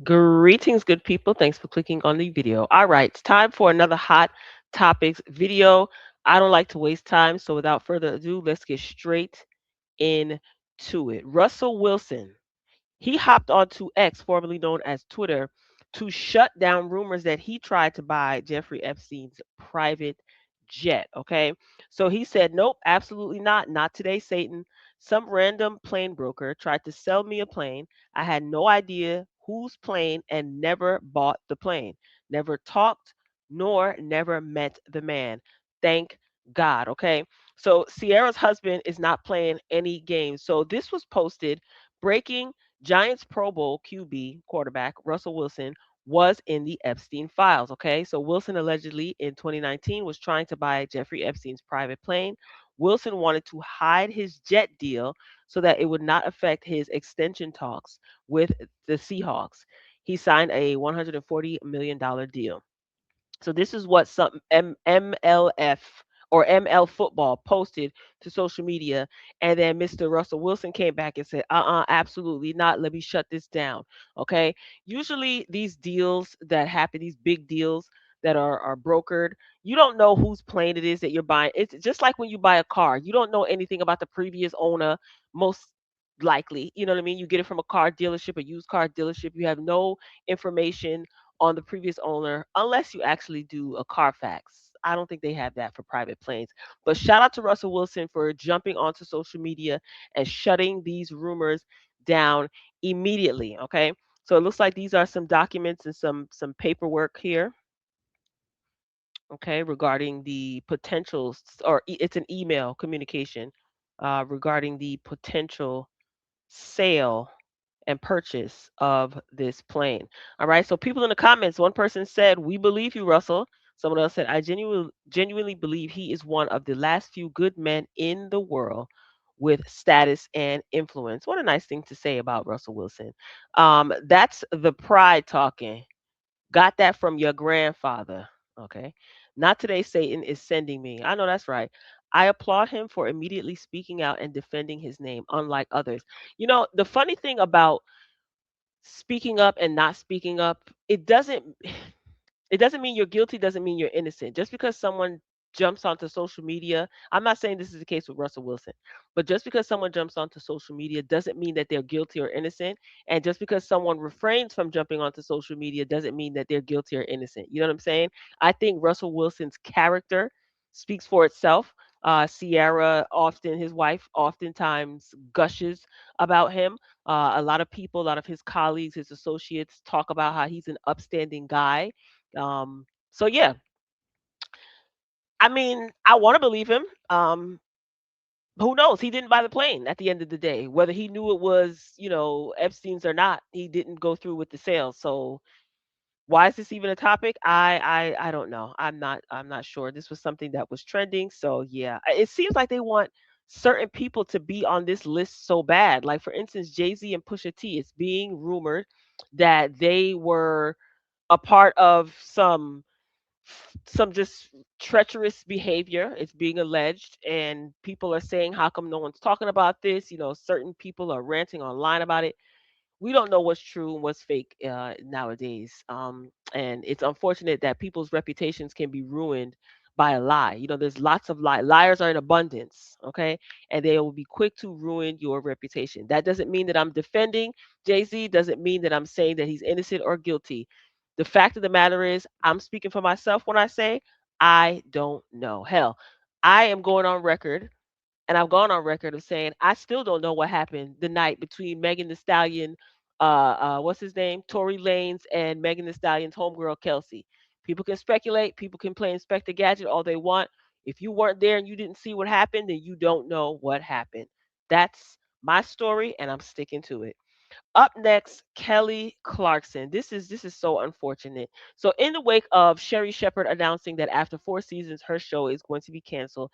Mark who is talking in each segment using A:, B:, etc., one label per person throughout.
A: Greetings, good people. Thanks for clicking on the video. All right, it's time for another hot topics video. I don't like to waste time, so without further ado, let's get straight into it. Russell Wilson, he hopped onto X, formerly known as Twitter, to shut down rumors that he tried to buy Jeffrey Epstein's private jet. Okay. So he said, nope, absolutely not. Not today, Satan. Some random plane broker tried to sell me a plane. I had no idea whose plane and never bought the plane. Never talked nor never met the man. Thank God. Okay. So Sierra's husband is not playing any games. So this was posted breaking Giants Pro Bowl QB quarterback Russell Wilson was in the Epstein files. Okay, so Wilson allegedly in 2019 was trying to buy Jeffrey Epstein's private plane. Wilson wanted to hide his jet deal so that it would not affect his extension talks with the Seahawks. He signed a $140 million deal. So this is what some MLF or ML football posted to social media. And then Mr. Russell Wilson came back and said, absolutely not. Let me shut this down. Okay. Usually these deals that happen, these big deals that are brokered, you don't know whose plane it is that you're buying. It's just like when you buy a car. You don't know anything about the previous owner, most likely. You know what I mean? You get it from a car dealership, a used car dealership. You have no information on the previous owner unless you actually do a Carfax. I don't think they have that for private planes. But shout out to Russell Wilson for jumping onto social media and shutting these rumors down immediately. Okay. So it looks like these are some documents and some paperwork here. Okay, regarding the potentials, or it's an email communication regarding the potential sale and purchase of this plane. All right. So people in the comments, one person said, "We believe you, Russell." Someone else said, "I genuinely believe he is one of the last few good men in the world with status and influence." What a nice thing to say about Russell Wilson. That's the pride talking. Got that from your grandfather. Okay. Not today, Satan is sending me. I know that's right. I applaud him for immediately speaking out and defending his name, unlike others. You know, the funny thing about speaking up and not speaking up, it doesn't mean you're guilty, doesn't mean you're innocent. Just because someone jumps onto social media, I'm not saying this is the case with Russell Wilson, but just because someone jumps onto social media doesn't mean that they're guilty or innocent. And just because someone refrains from jumping onto social media doesn't mean that they're guilty or innocent. You know what I'm saying? I think Russell Wilson's character speaks for itself. Sierra often, his wife, oftentimes gushes about him. A lot of people, a lot of his colleagues, his associates talk about how he's an upstanding guy. So yeah, I mean, I want to believe him. Who knows? He didn't buy the plane at the end of the day. Whether he knew it was, Epstein's or not, he didn't go through with the sale. So why is this even a topic? I don't know. I'm not sure. This was something that was trending. So yeah, it seems like they want certain people to be on this list so bad. Like for instance, Jay-Z and Pusha T. It's being rumored that they were a part of some just treacherous behavior. It's being alleged, and people are saying, how come no one's talking about this? Certain people are ranting online about it. We don't know what's true and what's fake nowadays. And it's unfortunate that people's reputations can be ruined by a lie. There's lots of liars are in abundance, okay? And they will be quick to ruin your reputation. That doesn't mean that I'm defending Jay-Z, doesn't mean that I'm saying that he's innocent or guilty. The fact of the matter is, I'm speaking for myself when I say I don't know. Hell, I am going on record, and I've gone on record of saying I still don't know what happened the night between Megan the Stallion, what's his name, Tory Lanez, and Megan the Stallion's homegirl Kelsey. People can speculate, people can play Inspector Gadget all they want. If you weren't there and you didn't see what happened, then you don't know what happened. That's my story, and I'm sticking to it. Up next, Kelly Clarkson. This is so unfortunate. So, in the wake of Sherry Shepherd announcing that after 4 seasons, her show is going to be canceled,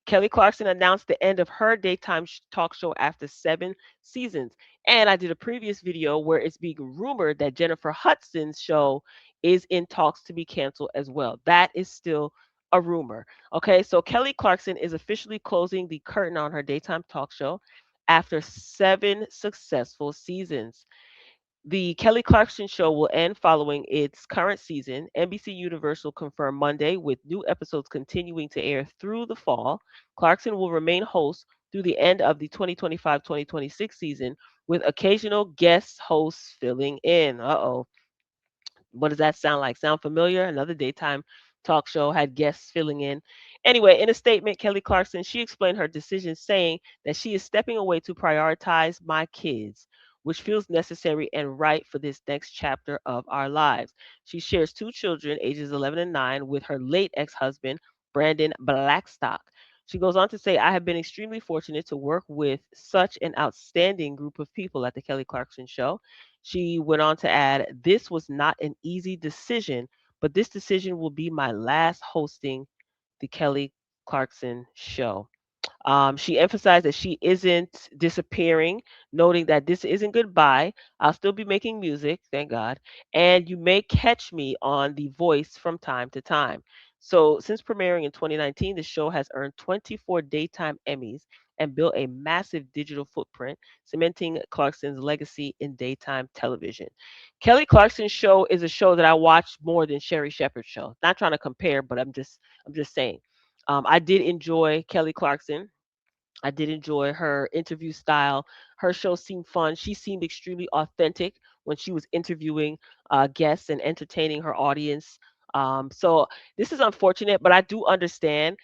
A: Kelly Clarkson announced the end of her daytime talk show after 7 seasons. And I did a previous video where it's being rumored that Jennifer Hudson's show is in talks to be canceled as well. That is still a rumor. Okay, so Kelly Clarkson is officially closing the curtain on her daytime talk show after 7 successful seasons. The Kelly Clarkson Show will end following its current season. NBC Universal confirmed Monday, with new episodes continuing to air through the fall. Clarkson will remain host through the end of the 2025-2026 season, with occasional guest hosts filling in. Uh-oh. What does that sound like? Sound familiar? Another daytime talk show had guests filling in. Anyway, in a statement, Kelly Clarkson, she explained her decision, saying that she is stepping away to prioritize my kids, which feels necessary and right for this next chapter of our lives. She shares two children, ages 11 and 9, with her late ex-husband, Brandon Blackstock. She goes on to say, I have been extremely fortunate to work with such an outstanding group of people at the Kelly Clarkson Show. She went on to add, this was not an easy decision, but this decision will be my last hosting the Kelly Clarkson Show. She emphasized that she isn't disappearing, noting that this isn't goodbye. I'll still be making music, thank God, and you may catch me on The Voice from time to time. So, since premiering in 2019, the show has earned 24 daytime Emmys and built a massive digital footprint, cementing Clarkson's legacy in daytime television. Kelly Clarkson's show is a show that I watch more than Sherry Shepherd's show. Not trying to compare, but I'm just saying. I did enjoy Kelly Clarkson. I did enjoy her interview style. Her show seemed fun. She seemed extremely authentic when she was interviewing guests and entertaining her audience. So this is unfortunate, but I do understand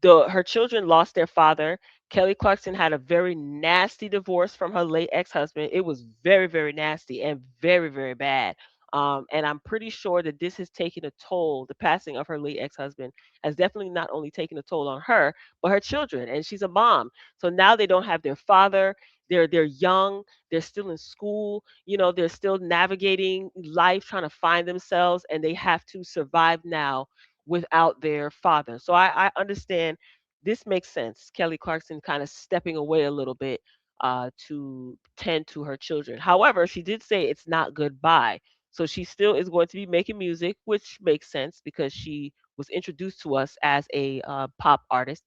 A: her children lost their father. Kelly Clarkson had a very nasty divorce from her late ex-husband. It was very, very nasty and very, very bad. And I'm pretty sure that this has taken a toll. The passing of her late ex-husband has definitely not only taken a toll on her, but her children. And she's a mom, so now they don't have their father. They're young. They're still in school. They're still navigating life, trying to find themselves, and they have to survive now without their father. So I understand this makes sense. Kelly Clarkson kind of stepping away a little bit to tend to her children. However, she did say it's not goodbye. So she still is going to be making music, which makes sense because she was introduced to us as a pop artist.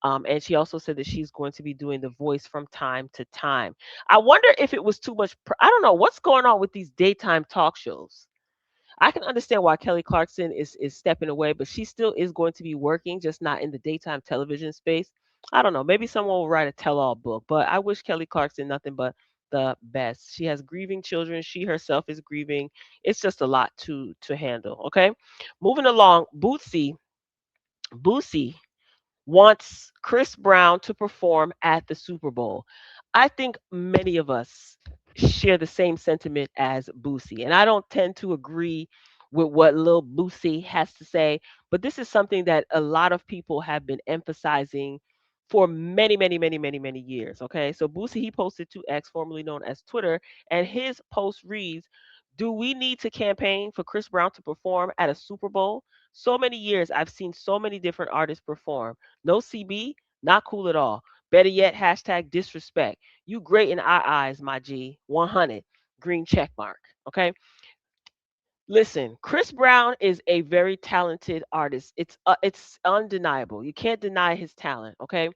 A: And she also said that she's going to be doing the voice from time to time. I wonder if it was too much. I don't know what's going on with these daytime talk shows. I can understand why Kelly Clarkson is stepping away, but she still is going to be working, just not in the daytime television space. I don't know. Maybe someone will write a tell-all book, but I wish Kelly Clarkson nothing but the best. She has grieving children. She herself is grieving. It's just a lot to handle. Okay, moving along. Boosie wants Chris Brown to perform at the Super Bowl. I think many of us share the same sentiment as Boosie, and I don't tend to agree with what Lil Boosie has to say, but this is something that a lot of people have been emphasizing for many, many, many, many, many years. Okay, so Boosie, he posted to X, formerly known as Twitter, and his post reads, "Do we need to campaign for Chris Brown to perform at a Super Bowl? So many years I've seen so many different artists perform. No CB, not cool at all. Better yet, hashtag disrespect. You great in our eyes, my G. 100. Green check mark." Okay. Listen, Chris Brown is a very talented artist. It's undeniable. You can't deny his talent, okay?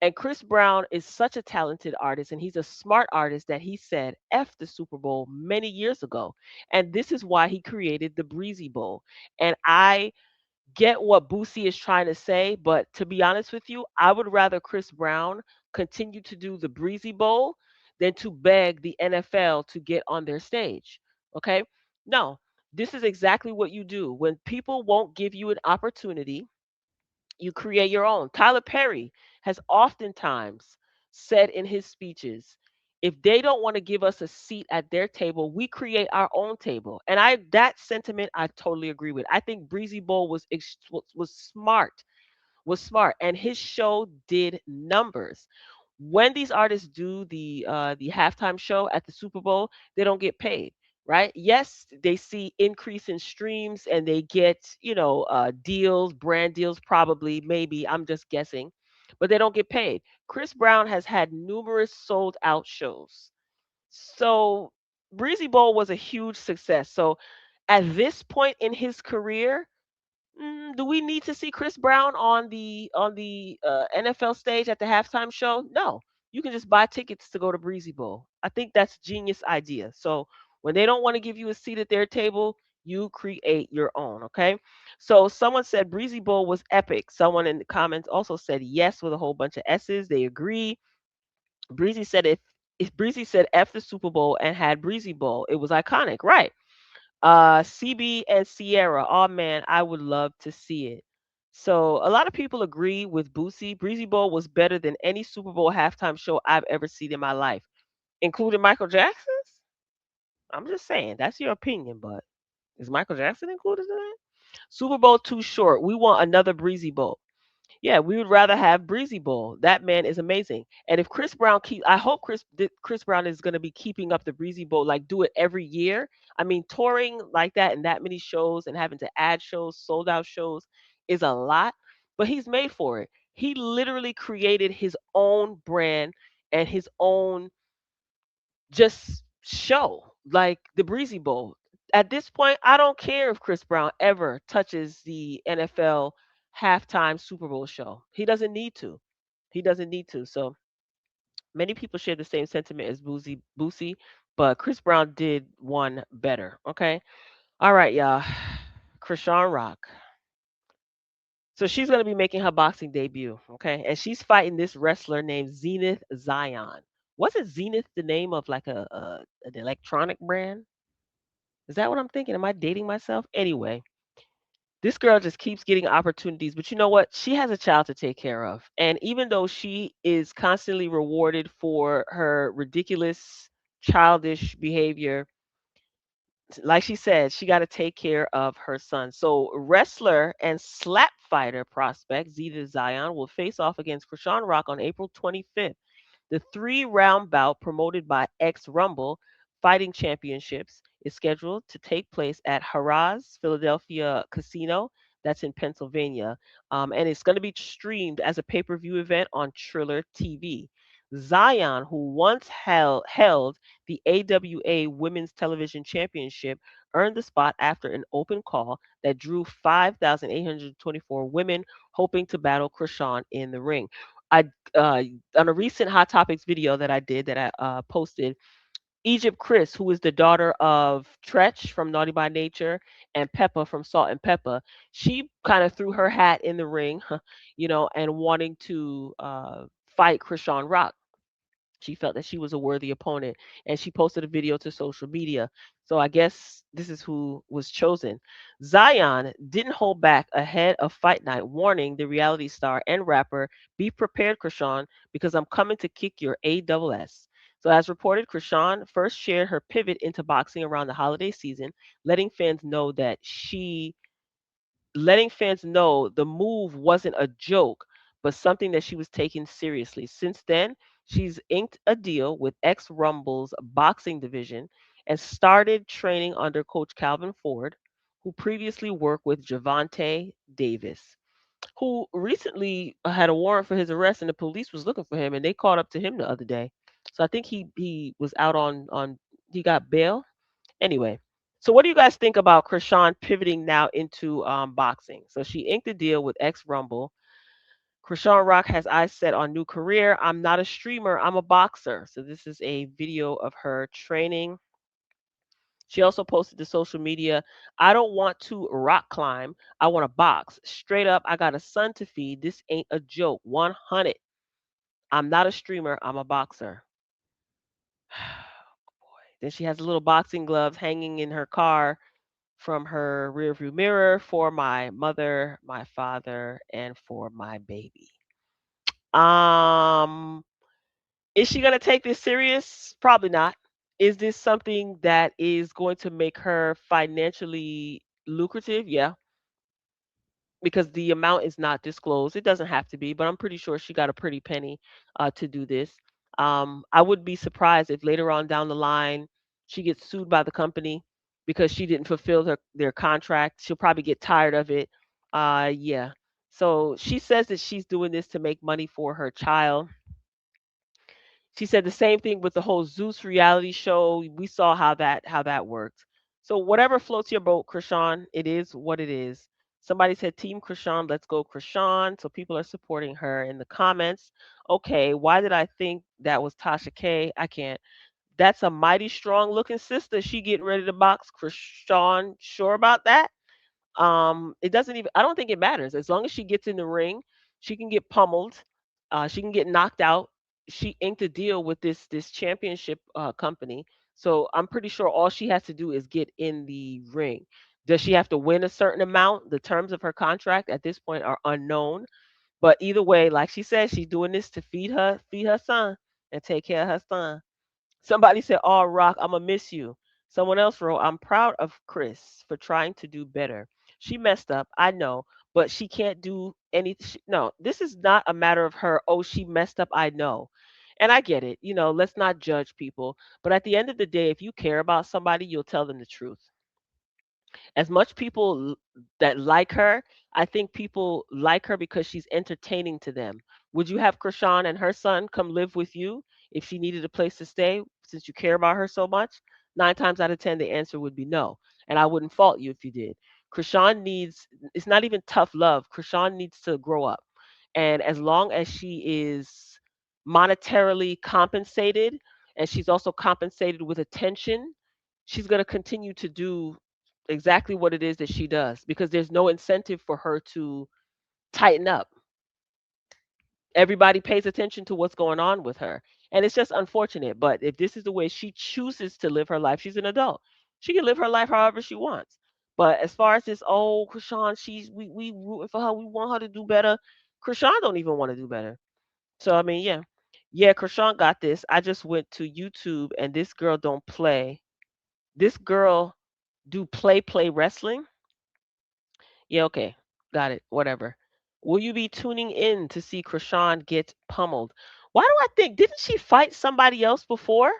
A: And Chris Brown is such a talented artist, and he's a smart artist that he said F the Super Bowl many years ago. And this is why he created the Breezy Bowl. And I get what Boosie is trying to say, but to be honest with you, I would rather Chris Brown continue to do the Breezy Bowl than to beg the NFL to get on their stage. Okay? No, this is exactly what you do. When people won't give you an opportunity, you create your own. Tyler Perry has oftentimes said in his speeches, if they don't want to give us a seat at their table, we create our own table. And that sentiment I totally agree with. I think Breezy Bowl was smart, and his show did numbers. When these artists do the halftime show at the Super Bowl, they don't get paid, right? Yes, they see increase in streams and they get deals, brand deals, probably, maybe. I'm just guessing, but they don't get paid. Chris Brown has had numerous sold out shows, so Breezy Bowl was a huge success. So at this point in his career, do we need to see Chris Brown on the NFL stage at the halftime show? No. You can just buy tickets to go to Breezy Bowl. I think that's a genius idea. So When they don't want to give you a seat at their table, you create your own, okay? So someone said Breezy Bowl was epic. Someone in the comments also said yes with a whole bunch of S's. They agree. Breezy said if Breezy said F the Super Bowl and had Breezy Bowl, it was iconic, right? CB and Sierra. Oh man, I would love to see it. So a lot of people agree with Boosie. Breezy Bowl was better than any Super Bowl halftime show I've ever seen in my life, including Michael Jackson's. I'm just saying, that's your opinion, but is Michael Jackson included in that? Super Bowl too short. We want another Breezy Bowl. Yeah, we would rather have Breezy Bowl. That man is amazing. And if Chris Brown keep, I hope Chris Brown is going to be keeping up the Breezy Bowl, like do it every year. I mean, touring like that and that many shows and having to add shows, sold out shows, is a lot. But he's made for it. He literally created his own brand and his own just show, like the Breezy Bowl. At this point, I don't care if Chris Brown ever touches the NFL halftime Super Bowl show. He doesn't need to. He doesn't need to. So many people share the same sentiment as Boosie, but Chris Brown did one better. Okay. All right, y'all. Chrisean Rock. So she's going to be making her boxing debut. Okay. And she's fighting this wrestler named Zenith Zion. Wasn't Zenith the name of like an electronic brand? Is that what I'm thinking? Am I dating myself? Anyway, this girl just keeps getting opportunities, but you know what? She has a child to take care of. And even though she is constantly rewarded for her ridiculous, childish behavior, like she said, she got to take care of her son. So, wrestler and slap fighter prospect Zeta Zion will face off against Krishan Rock on April 25th. The 3-round bout, promoted by X Rumble Fighting Championships, is scheduled to take place at Harrah's Philadelphia Casino. That's in Pennsylvania. And it's going to be streamed as a pay per view event on Triller TV. Zion, who once held the AWA Women's Television Championship, earned the spot after an open call that drew 5,824 women hoping to battle Krishan in the ring. I on a recent Hot Topics video that I did that I posted, Egypt Chris, who is the daughter of Tretch from Naughty by Nature and Peppa from Salt and Peppa, she kind of threw her hat in the ring, and wanting to fight Krishan Rock. She felt that she was a worthy opponent, and she posted a video to social media. So I guess this is who was chosen. Zion didn't hold back ahead of fight night, warning the reality star and rapper, "Be prepared, Krishan, because I'm coming to kick your ASS." So, as reported, Krishan first shared her pivot into boxing around the holiday season, letting fans know that she letting fans know the move wasn't a joke, but something that she was taking seriously. Since then, she's inked a deal with X Rumble's boxing division and started training under coach Calvin Ford, who previously worked with Javante Davis, who recently had a warrant for his arrest and the police was looking for him and they caught up to him the other day. So I think he was out on he got bail. Anyway, so what do you guys think about Krishan pivoting now into boxing? So she inked a deal with X Rumble. Krishan Rock has eyes set on new career. I'm not a streamer, I'm a boxer. So this is a video of her training. She also posted to social media, "I don't want to rock climb. I want to box. Straight up, I got a son to feed. This ain't a joke. 100. I'm not a streamer, I'm a boxer." Then she has little boxing gloves hanging in her car from her rearview mirror, "For my mother, my father, and for my baby." Um, is she gonna take this serious? Probably not. Is this something that is going to make her financially lucrative? Yeah, because the amount is not disclosed. It doesn't have to be, but I'm pretty sure she got a pretty penny to do this. I would be surprised if later on down the line she gets sued by the company because she didn't fulfill their contract. She'll probably get tired of it. Yeah. So she says that she's doing this to make money for her child. She said the same thing with the whole Zeus reality show. We saw how that worked. So whatever floats your boat, Krishan, it is what it is. Somebody said Team Krishan, let's go Krishan. So people are supporting her in the comments. Okay, why did I think that was Tasha K? I can't. That's a mighty strong looking sister. She getting ready to box Chrisean. Sure about that? It doesn't even. I don't think it matters as long as she gets in the ring. She can get pummeled. She can get knocked out. She inked a deal with this championship company, so I'm pretty sure all she has to do is get in the ring. Does she have to win a certain amount? The terms of her contract at this point are unknown. But either way, like she said, she's doing this to feed her son, and take care of her son. Somebody said, "Oh, Rock, I'ma miss you." Someone else wrote, "I'm proud of Chris for trying to do better. She messed up, I know, but she can't do any. No, this is not a matter of her. Oh, she messed up, I know." And I get it. Let's not judge people. But at the end of the day, if you care about somebody, you'll tell them the truth. As much people that like her, I think people like her because she's entertaining to them. Would you have Krishan and her son come live with you if she needed a place to stay since you care about her so much? 9 times out of 10, the answer would be no. And I wouldn't fault you if you did. Krishan needs, it's not even tough love. Krishan needs to grow up. And as long as she is monetarily compensated and she's also compensated with attention, she's going to continue to do exactly what it is that she does because there's no incentive for her to tighten up. Everybody pays attention to what's going on with her. And it's just unfortunate. But if this is the way she chooses to live her life, she's an adult. She can live her life however she wants. But as far as this, oh, Krishan, we rooting for her. We want her to do better. Krishan don't even want to do better. So I mean, yeah. Yeah, Krishan got this. I just went to YouTube and this girl don't play. This girl do play wrestling. Yeah, okay. Got it. Whatever. Will you be tuning in to see Krishan get pummeled? Why do I think, didn't she fight somebody else before?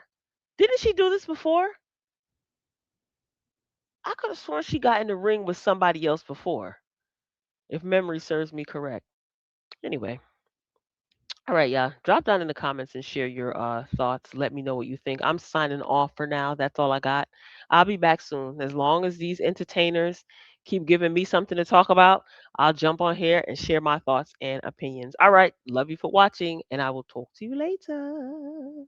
A: Didn't she do this before? I could have sworn she got in the ring with somebody else before, if memory serves me correct. Anyway, all right, yeah. Drop down in the comments and share your thoughts. Let me know what you think. I'm signing off for now. That's all I got. I'll be back soon. As long as these entertainers keep giving me something to talk about, I'll jump on here and share my thoughts and opinions. All right. Love you for watching, and I will talk to you later.